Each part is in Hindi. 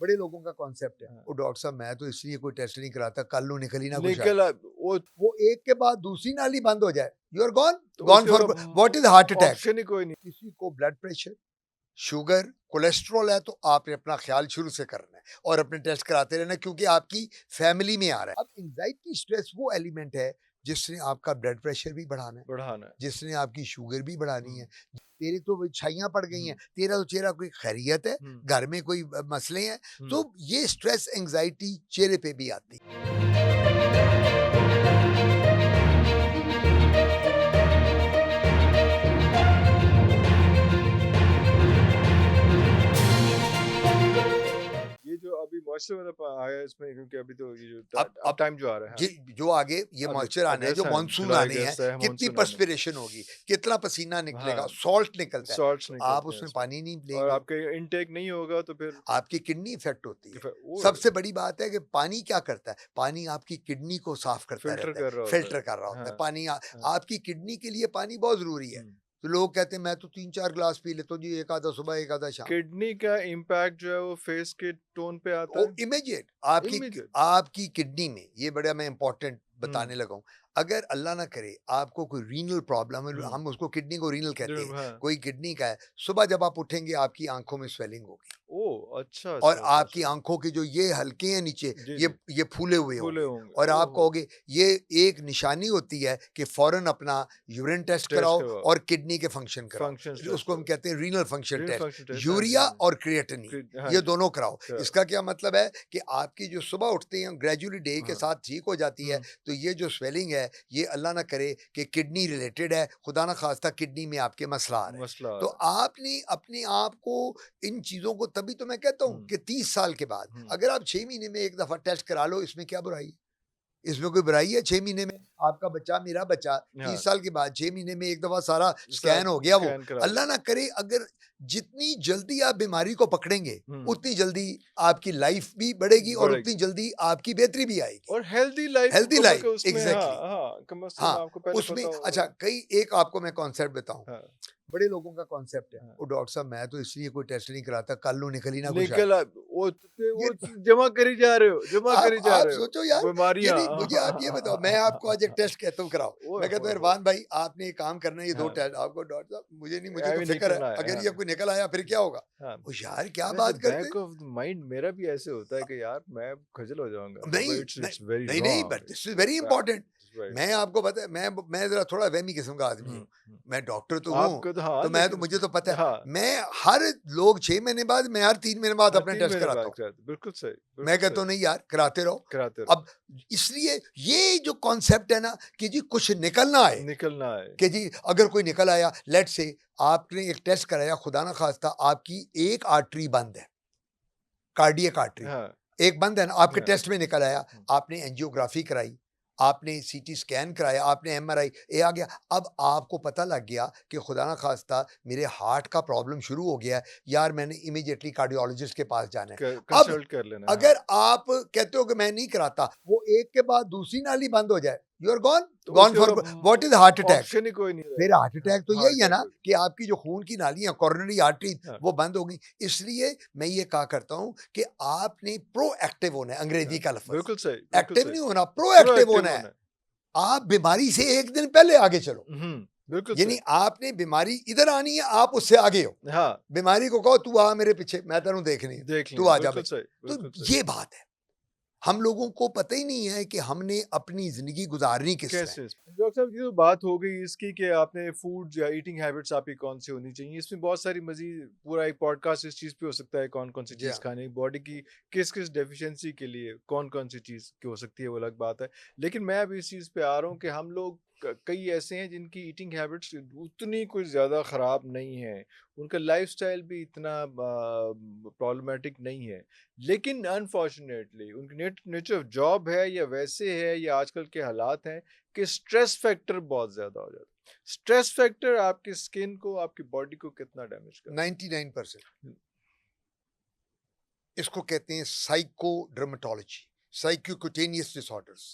बड़े लोगों का कॉन्सेप्ट है, हाँ। वो डॉक्टर साहब मैं तो इसलिए कोई टेस्ट नहीं कराता, कल नु निकल ही ना कुछ आए। निकल वो एक के बाद दूसरी नाली बंद हो जाए, यू आर गॉन, तो गॉन उसके फॉर बाद what is heart attack. Option ही कोई नहीं। किसी को ब्लड प्रेशर, शुगर, कोलेस्ट्रॉल है तो आपने अपना ख्याल शुरू से करना है और अपने टेस्ट कराते रहना, क्योंकि आपकी फैमिली में आ रहा है। अब एंजाइटी स्ट्रेस वो एलिमेंट है जिसने आपका ब्लड प्रेशर भी बढ़ाना है, बढ़ाना है। जिसने आपकी शुगर भी बढ़ानी है। हुँ। तेरी तो छाइयाँ पड़ गई हैं, हुँ। तेरा तो चेहरा कोई खैरियत है, हुँ। घर में कोई मसले हैं, हुँ। तो ये स्ट्रेस एंजाइटी चेहरे पे भी आती है। ये जो अभी मॉइस्चर वाला आया है इसमें, क्योंकि अभी तो ये जो अब अब टाइम जो आ रहा है, ये हाँ, जो आगे ये अभी मॉइस्चर आने हैं, जो अगस्त है, मानसून जुलाई आने हैं, अगस्त है, कितनी मानसून आने। पर्सपिरेशन होगी, कितना पसीना निकलेगा, हाँ, सॉल्ट निकलता है, सॉल्ट्स तो आप निकलते हैं उसमें इसमें, पानी नहीं और लेंगे, आपके इनटेक नहीं होगा तो फिर आपकी किडनी इफेक्ट होती है। वो सबसे बड़ी बात है कि पानी क्या करता है, पानी आपकी किडनी को साफ करता फ़िल्टर रहता है, कर रहा होता फिल्टर कर रहा है। होता है हाँ, पानी। हाँ। आपकी किडनी के लिए पानी बहुत जरूरी है। हुँ। तो लोग कहते हैं मैं तो 3-4 गिलास पी लेता हूँ जी, एक आधा सुबह एक आधा शाम। किडनी का इम्पैक्ट जो है वो फेस के टोन पे आता वो है? इमीडिएट आपकी इमीडिएट। आपकी किडनी में, ये बड़ा मैं इंपॉर्टेंट हुँ। बताने लगा हूँ। अगर अल्लाह ना करे आपको कोई रीनल प्रॉब्लम है, हुँ। हम उसको किडनी को रीनल कहते हैं, हाँ। कोई किडनी का है, सुबह जब आप उठेंगे आपकी आंखों में स्वेलिंग होगी ओह! अच्छा, और अच्छा, अच्छा, आपकी अच्छा। आंखों के जो ये हल्के हैं नीचे, जी, ये जी। ये फूले हुए फूले होंगे होंगे। और आप ओहो! कहोगे ये एक निशानी होती है कि फौरन अपना यूरिन टेस्ट टेस्ट कराओ करवाओ। और किडनी के फंक्शन फंक्शंस कराओ, टेस्ट उसको हम करवाओ। कहते हैं renal function renal test, function test, हाँ जी, यूरिया हाँ जी। और क्रिएटिनिन, हाँ ये जी। दोनों कराओ। क इसका क्या मतलब है कि आपकी जो सुबह उठते हैं ग्रेजुअली डे के हाँ। साथ ठीक हो जाती है, हुँ। तो ये जो स्वेलिंग है ये अल्लाह ना करे कि किडनी रिलेटेड है, खुदा ना खास्ता किडनी में आपके मसला आ रहा है। मसला आ तो रहा है। आपने अपने आप को इन चीजों को, तभी तो मैं कहता हूँ हुँ। कि 30 साल के बाद हुँ। अगर आप 6 महीने में एक दफा टेस्ट करा लो, इसमें क्या बुराई है? इसमें कोई बुराई है? 6 महीने में आपका बच्चा, मेरा बच्चा हाँ। 30 साल के बाद 6 महीने में एक दफा सारा सब स्कैन हो गया, वो स्कैन करा लो। अल्लाह ना करे, अगर जितनी जल्दी आप बीमारी को पकड़ेंगे हुँ। उतनी जल्दी आपकी लाइफ भी बढ़ेगी और उतनी बढ़ेगी। जल्दी आपकी बेहतरी भी आएगी। और हेल्दी लाइफ हेल्दी कम लाइफ, उसमें, हाँ, एग्जैक्टली। हाँ, कम से कम हाँ, आपको पहले उसमें पता अच्छा होगा। कई, एक आपको मैं कॉन्सेप्ट बताऊं, हाँ, बड़े लोगों का कॉन्सेप्ट है, हाँ। वो डॉक्टर साहब मैं तो इसलिए कोई टेस्ट नहीं कराता, कल नु निकल ही ना कुछ आए। निकल ये वो जमा करी जा रहे हो, जमा करी जा आप रहे हो, सोचो यार, बीमारियाँ। यानी मुझे आप ये बताओ, मैं आपको आज एक टेस्ट कहता हूँ कराओ, ओए मैं कहता होए हूँ होए! इरफान भाई आपने एक काम करना है, ये 2 हाँ, टेस्ट आपको, डॉक्टर साहब मुझे नहीं, मुझे तो अभी फिक्र है, निकलना है, अगर हाँ, ये कोई निकल आया फिर क्या होगा? हाँ। ओ यार क्या एट द बात करते बैक ऑफ द माइंड मेरा भी ऐसे होता है कि यार मैं खजल हो जाऊँगा, नहीं, बट इट्स नहीं, इट्स वेरी नहीं, नहीं, wrong, but this it's is very very bad, important. It's very मैं बैड। आपको पता है, मैं जरा थोड़ा वहमी किस्म का आदमी हुँ, हूँ। हुँ। मैं डॉक्टर तो हूँ, आपको तो हाँ, तो मैं तो, लेकिन मुझे तो पता है, हाँ, मैं हर लोग 6 महीने बाद, मैं हर 3 महीने बाद हाँ, अपने 3 टेस्ट महीने कराता बाद हूँ। कराते, मैं बिल्कुल कहता सही, हूँ नहीं यार, कराते रहो। कराते रहो। अब इसलिए ये जो कॉन्सेप्ट है ना कि जी कुछ निकल ना आए, निकल ना आए। कि जी अगर कोई निकल आया, लेट्स से आपने एक टेस्ट कराया, खुदा ना खास्ता आपकी एक आर्टरी बंद है, कार्डियक आर्टरी हाँ, एक बंद है ना, आपके हाँ। टेस्ट में निकल आया, हुँ। आपने एंजियोग्राफी कराई, आपने सीटी स्कैन कराया, आपने एमआरआई, ये आ गया, अब आपको पता लग गया कि खुदा ना खास्ता मेरे हार्ट का प्रॉब्लम शुरू हो गया है, यार मैंने इमीडिएटली कार्डियोलॉजिस्ट के पास जाना है। अब कंसल्ट कर लेना, हाँ। अगर आप कहते हो कि मैं नहीं कराता, वो एक के बाद दूसरी नाली बंद हो जाए, यू आर गॉन, तो गॉन उसके फॉर बाद what is heart attack. Option ही कोई नहीं फिर रहेगा। हार्ट हाँ, अटैक तो हार्ट यही है अटैक ना कोई कि आपकी जो खून की नालियां, कोरोनरी आर्टरी, हाँ, वो बंद होगी। इसलिए मैं ये कहा करता हूं कि आपने प्रोएक्टिव होना है, अंग्रेजी हाँ। का लफ्ज, बिल्कुल सही, बिल्कुल एक्टिव सही। नहीं होना, प्रोएक्टिव प्रोएक्टिव होना है। होना है। आप बीमारी से एक दिन पहले आगे चलो, हुँ, बिल्कुल यानी सही। आपने बीमारी इधर आनी है, आप उससे आगे हो। हाँ, बीमारी को कहो तू आ मेरे पीछे, मैं तेनू देखनी है, देख तू लिया, आ जा बिल्कुल भाई। सही, तो बिल्कुल सही। ये बात है, हम लोगों को पता ही नहीं है कि हमने अपनी जिंदगी गुजारनी किस तरह है। कैसे डॉक्टर साहब, ये तो बात हो गई इसकी कि आपने फूड या ईटिंग हैबिट्स आपकी कौन सी होनी चाहिए, इसमें बहुत सारी मजीद पूरा एक पॉडकास्ट इस चीज़ पे हो सकता है, कौन कौन सी जी चीज़ हाँ। खाने बॉडी की किस किस डेफिशिएंसी के लिए कौन कौन सी चीज़ की हो सकती है, वो अलग बात है। लेकिन मैं अभी इस चीज़ पे आ रहा हूँ कि हम लोग कई ऐसे हैं जिनकी ईटिंग हैबिट्स उतनी कुछ ज़्यादा ख़राब नहीं है, उनका लाइफस्टाइल भी इतना प्रॉब्लमेटिक नहीं है, लेकिन अनफॉर्चुनेटली उनकी नेचर ऑफ जॉब है या वैसे है या आजकल के हालात हैं कि स्ट्रेस फैक्टर बहुत ज़्यादा हो जाता है। स्ट्रेस फैक्टर आपकी स्किन को, आपकी बॉडी को कितना डैमेज कर सकता 99% है? इसको कहते हैं साइकोडर्मेटोलॉजी, साइकोक्यूटेनियस डिसऑर्डर्स।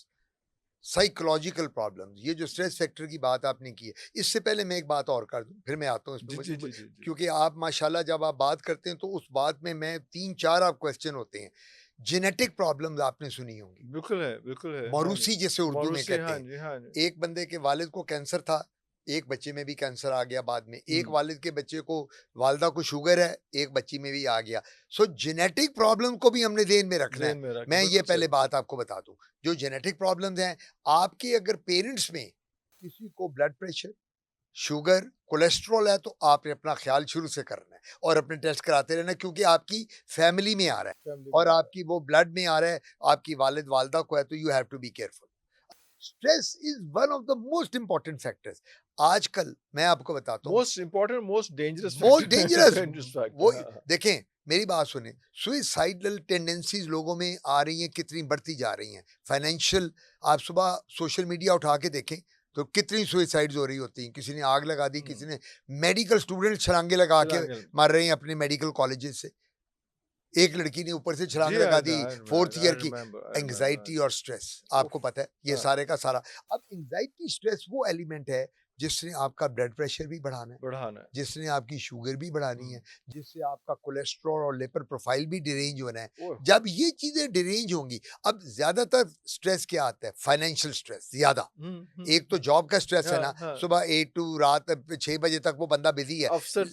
साइकोलॉजिकल प्रॉब्लम्स, ये जो स्ट्रेस फैक्टर की बात आपने की है, इससे पहले मैं एक बात और कर दूं, फिर मैं आता हूँ जी, जी, इसमें, जी, जी, जी। क्योंकि आप माशाल्लाह जब आप बात करते हैं तो उस बात में मैं 3-4 आप क्वेश्चन होते हैं। जेनेटिक प्रॉब्लम्स आपने सुनी होंगी, बिल्कुल है, हाँ जी। मौरूसी जिसे उर्दू में मौरूसी, कहते हाँ हैं। जी, हाँ जी। एक बंदे के वालिद को कैंसर था, एक बच्चे में भी कैंसर आ गया बाद में। एक हुँ, वालिद के बच्चे को, वालिदा को शुगर है, एक बच्ची में भी आ गया। सो जेनेटिक प्रॉब्लम को भी हमने ज़हन में रखना है। ज़हन में रखें, मैं ये बिल्कुल पहले सही। बात आपको बता दूँ, जो जेनेटिक प्रॉब्लम्स हैं, आपके अगर पेरेंट्स में किसी को ब्लड प्रेशर, शुगर, कोलेस्ट्रॉल है, तो आपने अपना ख़्याल शुरू से करना है और अपने टेस्ट कराते रहना है, क्योंकि आपकी फैमिली में आ रहा है फैमिली में और आ रहा है। आपकी वो ब्लड में आ रहा है, आपकी वालिद-वालिदा को है, तो you have to be careful. Stress is one of the most important factors. आजकल मैं आपको बताता हूँ, most important, most dangerous most factor dangerous, dangerous factor वो हाँ, हाँ। देखें, मेरी बात सुने, सुइसाइडल टेंडेंसीज लोगों में आ रही हैं, कितनी बढ़ती जा रही हैं। फाइनेंशियल, आप सुबह सोशल मीडिया उठा के देखें तो कितनी सुइसाइड्स हो रही होती हैं। किसी ने आग लगा दी, किसी हुँ, ने, मेडिकल स्टूडेंट छलांगे लगा के छलांगे मार रहे हैं अपने मेडिकल कॉलेजेस से। एक लड़की ने ऊपर से छलांग जी, लगा दी, फोर्थ आई ईयर की। रिमेंबर एंग्जाइटी और स्ट्रेस, उफ़! आपको पता है ये हाँ, सारे का सारा। अब एंग्जाइटी स्ट्रेस वो एलिमेंट है जिसने आपका ब्लड प्रेशर भी बढ़ाना है, बढ़ाना है। जिसने आपकी शुगर भी बढ़ानी है, हुँ, जिससे आपका कोलेस्ट्रॉल और लिपिड प्रोफाइल भी डिरेंज होना है। ओह हो! जब ये चीजें डिरेंज होंगी, अब ज्यादातर स्ट्रेस क्या आता है? फाइनेंशियल स्ट्रेस ज्यादा। एक तो हुँ। जॉब का स्ट्रेस है ना, हाँ, हाँ। सुबह 8 टू रात 6 बजे तक वो बंदा बिजी है। अफ़सर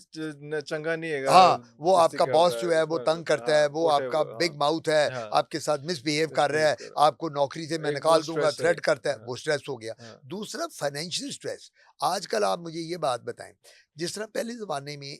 चंगा नहीं हैगा, हाँ, वो बेइज़्ज़ती आपका कर बॉस रहा जो है, है वो इसमें तंग करता हाँ, है, वो आपका व्हाटएवर बिग माउथ है, हाँ, आपके साथ मिसबिहेव कर रहा मिसबिहेव है, कर रहा आपको नौकरी से मैं है। एक वो निकाल दूँगा, स्ट्रेस है। थ्रेट करता है, हाँ, वो स्ट्रेस हो गया। हाँ। दूसरा फाइनेंशियल स्ट्रेस, आजकल आप मुझे ये बात बताएँ, जिस तरह पहले ज़माने में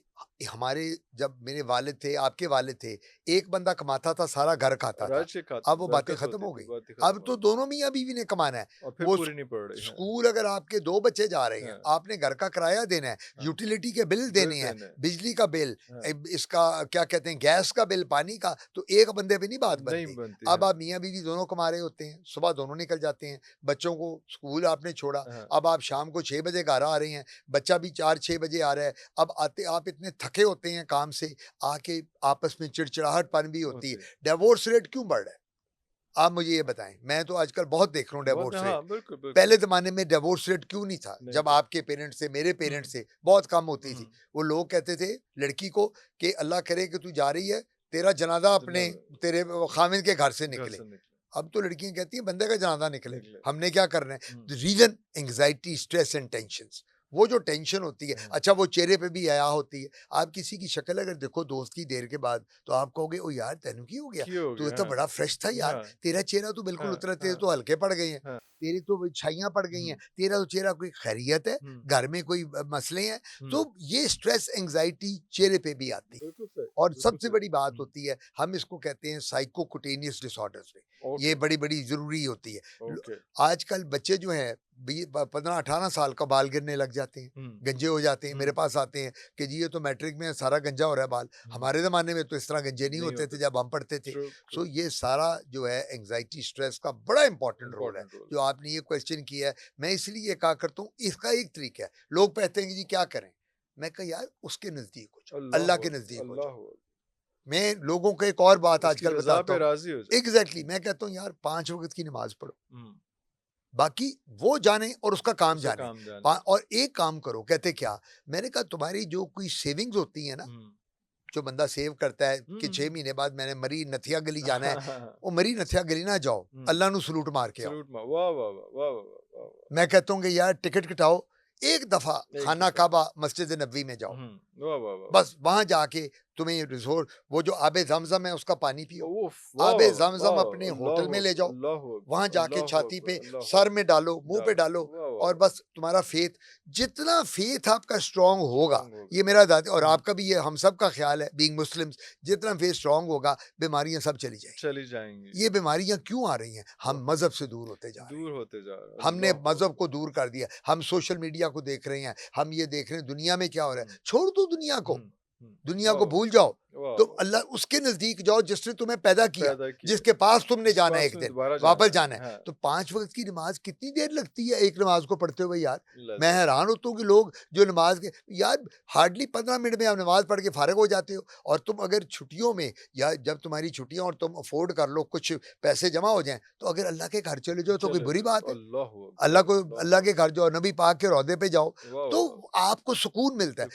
हमारे, जब मेरे वालिद थे, आपके वालिद थे, एक बंदा कमाता था, सारा घर खाता था। राज के अब वो बातें बरकत खत्म होती हो थी, गई। बहुत ही खत्म अब हो तो गई दोनों मियाँ-बीवी ने कमाना है। और फिर वो पूरी नहीं पड़ रही। हाँ, स्कूल अगर आपके 2 बच्चे जा रहे हैं, हाँ, आपने घर का किराया देना है, हाँ। यूटिलिटी के बिल बिल देने हैं, देने हैं। बिजली का बिल, हाँ, इसका क्या कहते हैं, गैस का बिल, पानी का, तो एक बंदे पे नहीं बात नहीं बनती। बनती। अब हाँ, आप मियाँ-बीवी दोनों कमा रहे होते हैं, सुबह दोनों निकल जाते हैं, बच्चों को स्कूल आपने छोड़ा, हाँ, अब आप शाम को 6 बजे घर आ रहे हैं, बच्चा भी 4-6 बजे आ रहा है। अब आते आप इतने थके होते हैं काम से, आके आपस में चिड़चिड़ाहटपन भी होती है। होती है। डिवोर्स रेट क्यों बढ़ रहा है? आप मुझे ये बताएँ, मैं तो आजकल बहुत देख रहा हूँ बहुत डिवोर्स रेट। हाँ, बिल्कुल, बिल्कुल। पहले ज़माने में डिवोर्स रेट क्यों नहीं था? नहीं जब था। आपके पेरेंट्स थे, मेरे पेरेंट्स हुँ, थे, बहुत कम होती थी। हुँ। वो लोग कहते थे लड़की को कि अल्लाह करे कि तू जा रही है, तेरा जनाज़ा अपने, जनाज़ा तेरे खामिद के घर से घर निकले। से निकले। अब तो लड़कियाँ कहती हैं बंदे का जनाज़ा निकले, निकले। हमने क्या करना है? हुँ, the reason anxiety, stress and tensions, वो जो टेंशन होती है, हाँ। अच्छा वो चेहरे पे भी हया होती है। आप किसी की शक्ल अगर देखो दोस्त की देर के बाद, तो आप कहोगे ओ यार तेनू की हो गया? क्यों हो तू गया? तो हाँ, बड़ा फ्रेश था यार, हाँ, तेरा चेहरा तो बिल्कुल हाँ, उतरा, तेरे हाँ, तो हल्के पड़ गए हैं, हाँ। तेरी तो छाइयाँ पड़ गई हैं, हुँ, तेरा तो चेहरा, कोई खैरियत है? हुँ, घर में कोई मसले हैं? हुँ। तो ये स्ट्रेस एंग्ज़ायटी चेहरे पे भी आती है। बिल्कुल सही, और बिल्कुल सबसे सही। बड़ी बात हुँ, होती है, हम इसको कहते हैं साइकोकुटेनियस डिसऑर्डर्स में, ये ओके, बड़ी-बड़ी ज़रूरी होती है। लो ओके। आजकल बच्चे जो हैं, 15-18 साल का बाल गिरने लग जाते हैं, हुँ, गंजे हो जाते हैं, मेरे हुँ, पास आते हैं कि जी ये तो मैट्रिक में सारा गंजा हो रहा है बाल। हुँ। हमारे ज़माने में तो इस तरह गंजे नहीं नहीं होते होते थे थे। जब हम पढ़ते थे। True, true. सो ये सारा जो है एंग्ज़ायटी स्ट्रेस का बड़ा इम्पोर्टेंट रोल है। इम्पोर्टेंट रोल जो आपने ये क्वेश्चन किया है, मैं इसलिए ये कहा करता हूँ, इसका एक तरीका है। लोग कहते हैं कि जी क्या करें? मैं कहा यार उसके नज़दीक हो जाओ, अल्लाह अल्लाहु के अकबर, नज़दीक हो जाओ। अल्लाहु अकबर। मैं लोगों को एक और बात उसकी आजकल रज़ा बताता पे हूँ। राज़ी हो जाओ। एग्ज़ैक्टली, मैं कहता हूँ यार 5 वक़्त की नमाज़ पढ़ो। हुँ, बाकी वो जाने और उसका काम उसका जाने। काम जाने। और एक काम करो, कहते क्या? मैंने कहा तुम्हारी जो कोई सेविंग्स होती है ना, हुँ। जो बंदा सेव करता है हुँ, कि हुँ, 6 हुँ। महीने बाद मैंने मरी नथिया गली जाना है, हाँ, हाँ, हाँ। वो मरी नथिया गली ना जाओ, हुँ। अल्लाह नु सलूट मार के आओ। सैल्यूट मा वाह, वाह, वाह, वाह, वाह, वाह, वाह, वाह! मैं कहता हूँ कि यार टिकट कटाओ, एक दफ़ा एक खाना दफ़ा। काबा, मस्जिद नबवी में जाओ। हुँ। वाह, वाह, वाह, वाह! बस वहाँ जाके तुम्हें रिज़ोर्ट, वो जो आबे ज़मज़म है उसका पानी पियो। उफ़! वाह, आबे वाह, वाह! ज़मज़म वाह! अपने होटल अल्लाहु में ले अकबर, जाओ। अल्लाहु वहाँ अकबर, जाके अल्लाहु छाती अकबर, पे, अल्लाहु सर अकबर। में डालो, मुँह पे डालो। डालो, वाह, वाह, और वाह! बस तुम्हारा फ़ेथ, जितना फ़ेथ आपका स्ट्रॉन्ग होगा, स्ट्रॉन्ग होगा। ये मेरा दादी और हुँ। आपका भी, ये हम सब का ख़्याल है बीइंग मुस्लिम्स, जितना फ़ेथ स्ट्रॉन्ग होगा, बीमारियाँ सब चली जाएँगी। चली जाएँगी। ये बीमारियाँ क्यों आ रही हैं? वाह! हम मज़हब से दूर होते जा रहे हैं। दूर होते जा रहा है। हमने अल्लाहु मज़हब अकबर। को दूर कर दिया। हम सोशल मीडिया को देख रहे हैं, हम ये देख रहे हैं दुनिया में क्या हो रहा हुँ, है। छोड़ दो दुनिया को। हुँ। दुनिया को वाह भूल जाओ, वाह तुम वाह, अल्लाह उसके नज़दीक जाओ जिसने तुम्हें पैदा किया, पैदा किया जिसके पास तुमने जिस जाना है पास एक में दिन, दोबारा वापस जाना जाना है। है हाँ तो 5 वक़्त की नमाज़ कितनी देर लगती है एक नमाज़ को पढ़ते हुए यार? मैं लजब हैरान होता हूँ कि लोग जो नमाज़ के यार हार्डली 15 मिनट में आप नमाज़ पढ़ के फ़ारिग हो जाते हो, और तुम अगर छुट्टियों में या जब तुम्हारी छुट्टियाँ और तुम अफ़ोर्ड कर लो, कुछ पैसे जमा हो जाएँ, तो अगर अल्लाह के घर चले जाओ तो कोई चले बुरी जाओ बात है? अल्लाह अल्लाह अकबर को अल्लाह अल्लाह के अकबर घर जाओ, नबी पाक के रौदे पे जाओ, वाह तो वाह आपको सुकून मिलता है।